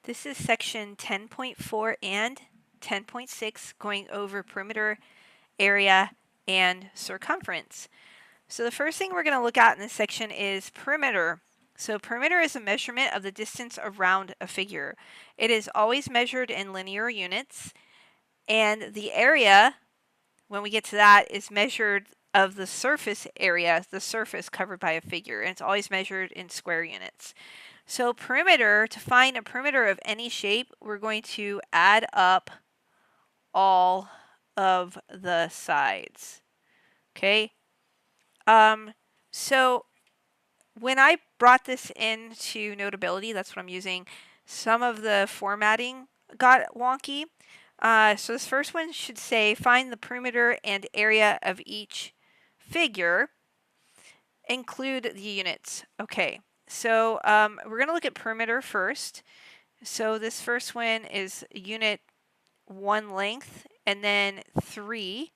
This is section 10.4 and 10.6 going over perimeter, area, and circumference. So the first thing we're going to look at in this section is perimeter. So perimeter is a measurement of the distance around a figure. It is always measured in linear units, and the area, when we get to that, is measured of the surface area, the surface covered by a figure, and it's always measured in square units. So perimeter, to find a perimeter of any shape, we're going to add up all of the sides. Okay? So when I brought this into Notability, that's what I'm using, some of the formatting got wonky. So this first one should say, find the perimeter and area of each figure, include the units. Okay, so we're going to look at perimeter first. So this first one is unit 1 length, and then 3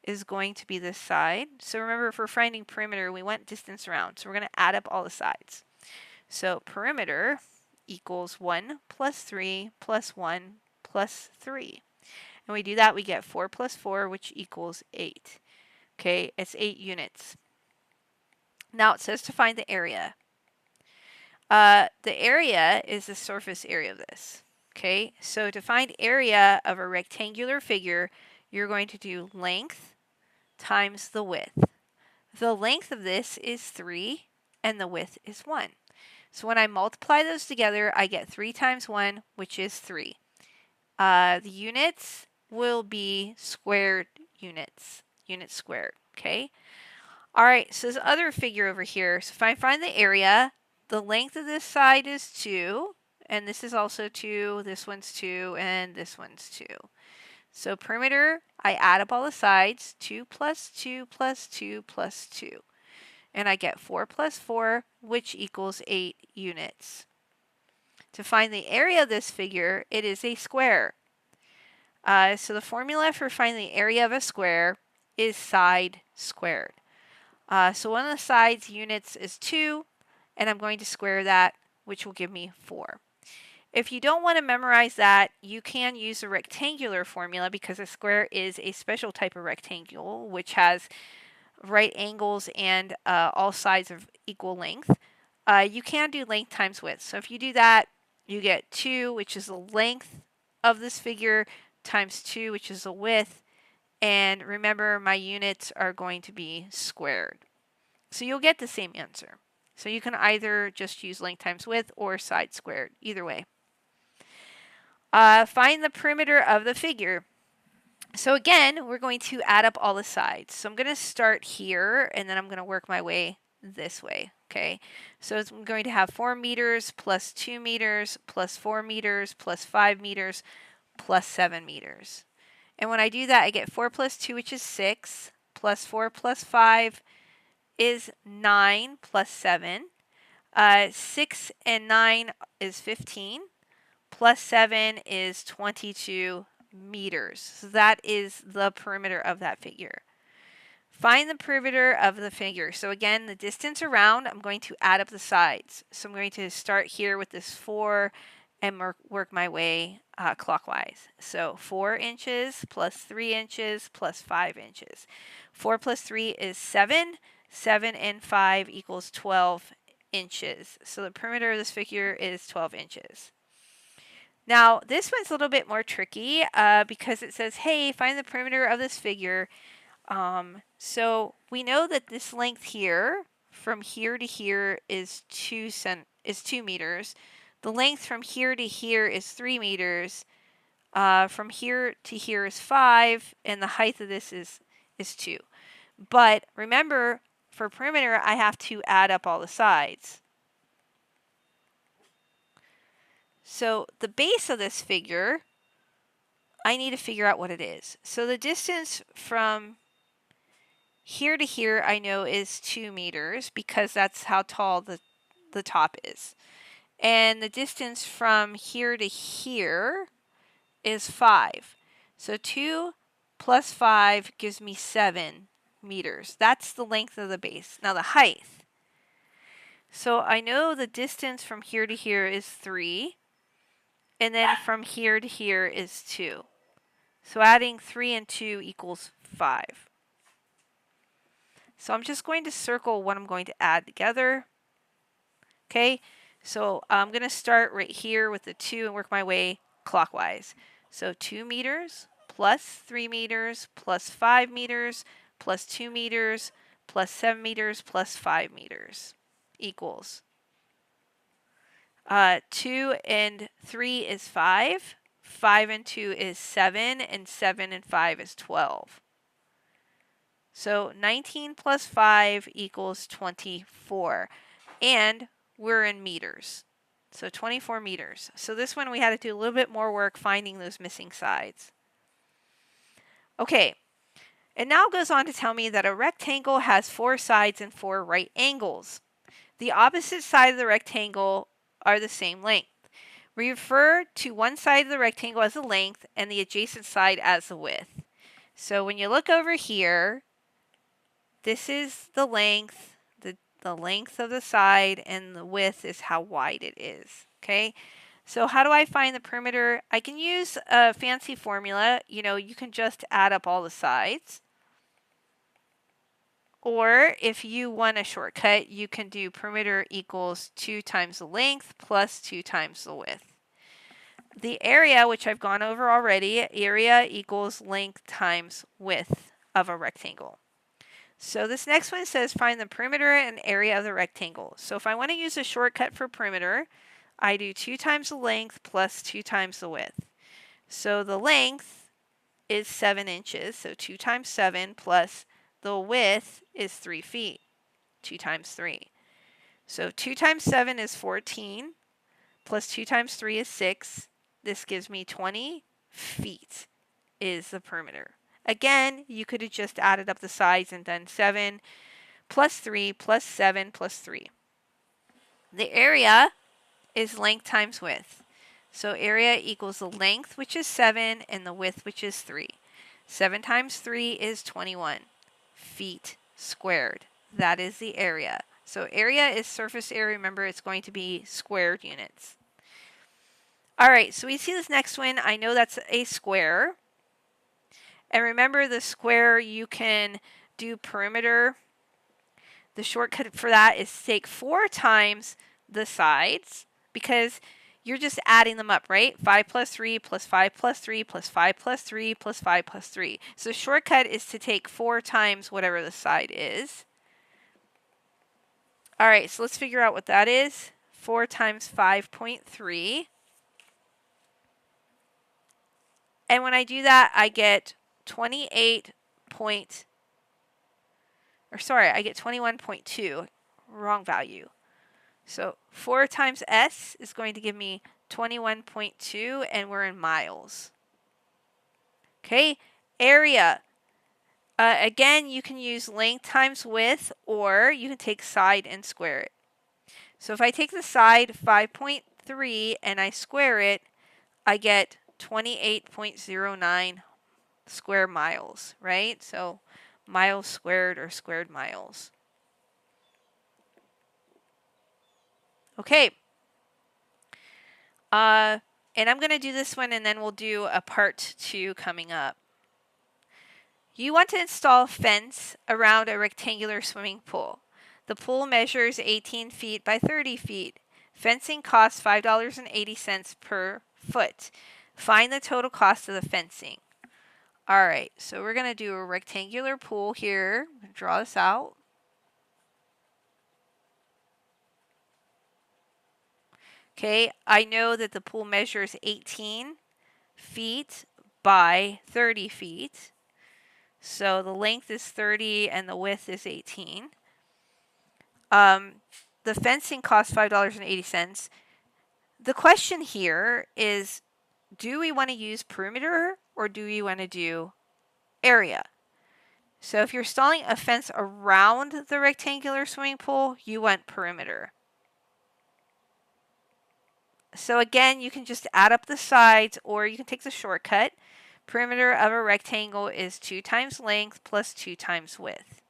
is going to be this side. So remember, if we're finding perimeter, we want distance around. So we're going to add up all the sides. So perimeter equals 1 plus 3 plus 1 plus 3. And we do that, we get 4 plus 4, which equals 8. Okay, it's 8 units. Now it says to find the area. The area is the surface area of this. Okay, so to find area of a rectangular figure, you're going to do length times the width. The length of this is 3 and the width is 1. So when I multiply those together, I get 3 times 1, which is 3. The units will be squared units, units squared, okay? All right, so this other figure over here, so if I find the area, the length of this side is 2, and this is also 2, this one's 2, and this one's 2. So perimeter, I add up all the sides, 2 plus 2 plus 2 plus 2. And I get 4 plus 4, which equals 8 units. To find the area of this figure, it is a square. So the formula for finding the area of a square is side squared. So one of the sides units is 2, and I'm going to square that, which will give me 4. If you don't want to memorize that, you can use a rectangular formula because a square is a special type of rectangle, which has right angles and all sides of equal length. You can do length times width. So if you do that, you get 2, which is the length of this figure, times 2, which is the width. And remember, my units are going to be squared. So you'll get the same answer. So you can either just use length times width or side squared, either way. Find the perimeter of the figure. So again, we're going to add up all the sides. So I'm going to start here, and then I'm going to work my way this way. Okay, so I'm going to have 4 meters plus 2 meters plus 4 meters plus 5 meters plus 7 meters. And when I do that, I get 4 plus 2, which is 6, plus 4 plus 5 is 9 plus 7. 6 and 9 is 15. Plus 7 is 22 meters. So that is the perimeter of that figure. Find the perimeter of the figure. So again, the distance around, I'm going to add up the sides. So I'm going to start here with this 4 and work my way clockwise. So 4 inches plus 3 inches plus 5 inches. 4 plus 3 is 7. 7 and 5 equals 12 inches. So the perimeter of this figure is 12 inches. Now, this one's a little bit more tricky because it says, hey, find the perimeter of this figure. So we know that this length here, from here to here, is 2 meters. The length from here to here is 3 meters. From here to here is 5, and the height of this is 2. But remember, for perimeter, I have to add up all the sides. So the base of this figure, I need to figure out what it is. So the distance from here to here, I know, is 2 meters because that's how tall the top is. And the distance from here to here is 5. So 2 plus 5 gives me 7 meters. That's the length of the base. Now the height. So I know the distance from here to here is 3. and then from here to here is 2. So adding 3 and 2 equals 5. So I'm just going to circle what I'm going to add together. Okay, so I'm going to start right here with the 2 and work my way clockwise. So 2 meters plus 3 meters plus 5 meters plus 2 meters plus 7 meters plus 5 meters equals 2 and 3 is 5. 5 and 2 is 7, and 7 and 5 is 12. So 19 plus 5 equals 24. And we're in meters. So 24 meters. So this one we had to do a little bit more work finding those missing sides. Okay, it now goes on to tell me that a rectangle has 4 sides and 4 right angles. The opposite side of the rectangle are the same length. We refer to one side of the rectangle as the length and the adjacent side as the width. So when you look over here, this is the length, the length of the side, and the width is how wide it is. Okay, so how do I find the perimeter? I can use a fancy formula. You can just add up all the sides. Or if you want a shortcut, you can do perimeter equals 2 times the length plus 2 times the width. The area, which I've gone over already, area equals length times width of a rectangle. So this next one says find the perimeter and area of the rectangle. So if I want to use a shortcut for perimeter, I do 2 times the length plus 2 times the width. So the length is 7 inches, so 2 times 7 plus the width is 3 feet, 2 times 3. So 2 times 7 is 14, plus 2 times 3 is 6. This gives me 20 feet is the perimeter. Again, you could have just added up the sides and done 7 plus 3 plus 7 plus 3. The area is length times width. So area equals the length, which is 7, and the width, which is 3. 7 times 3 is 21 feet squared. That is the area. So area is surface area. Remember, it's going to be squared units. All right, so we see this next one. I know that's a square. And remember, the square, you can do perimeter. The shortcut for that is to take 4 times the sides, because you're just adding them up, right? 5 plus 3 plus 5 plus 3 plus 5 plus 3 plus 5 plus 3. So the shortcut is to take 4 times whatever the side is. All right, so let's figure out what that is. 4 times 5.3. And when I do that, I get 21.2, wrong value. So 4 times S is going to give me 21.2, and we're in miles. Okay, area. Again, you can use length times width, or you can take side and square it. So if I take the side 5.3 and I square it, I get 28.09 square miles, right? So miles squared or squared miles. Okay. And I'm going to do this one, and then we'll do a part 2 coming up. You want to install a fence around a rectangular swimming pool. The pool measures 18 feet by 30 feet. Fencing costs $5.80 per foot. Find the total cost of the fencing. All right, so we're going to do a rectangular pool here. I'm going to draw this out. Okay, I know that the pool measures 18 feet by 30 feet. So the length is 30 and the width is 18. The fencing costs $5.80. The question here is, do we want to use perimeter or do we want to do area? So if you're installing a fence around the rectangular swimming pool, you want perimeter. So again, you can just add up the sides, or you can take the shortcut. Perimeter of a rectangle is 2 times length plus 2 times width.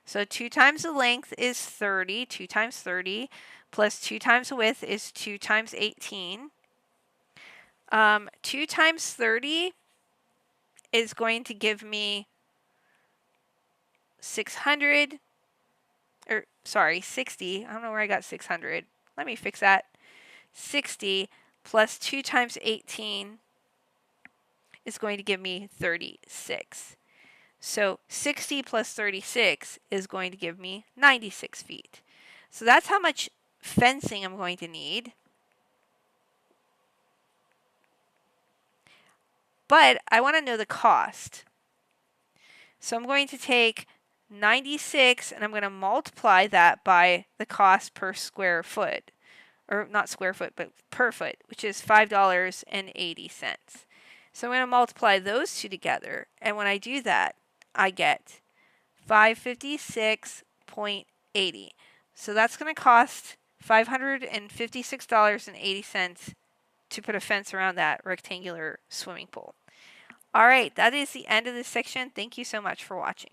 So 2 times the length is 30, 2 times 30, plus 2 times the width is 2 times 18. 2 times 30 is going to give me 600, or sorry, 60. I don't know where I got 600. Let me fix that. 60 plus 2 times 18 is going to give me 36. So 60 plus 36 is going to give me 96 feet. So that's how much fencing I'm going to need. But I want to know the cost. So I'm going to take 96 and I'm going to multiply that by the cost per square foot. Or not square foot, but per foot, which is $5.80. So I'm going to multiply those two together. And when I do that, I get $556.80. So that's going to cost $556.80 to put a fence around that rectangular swimming pool. All right, that is the end of this section. Thank you so much for watching.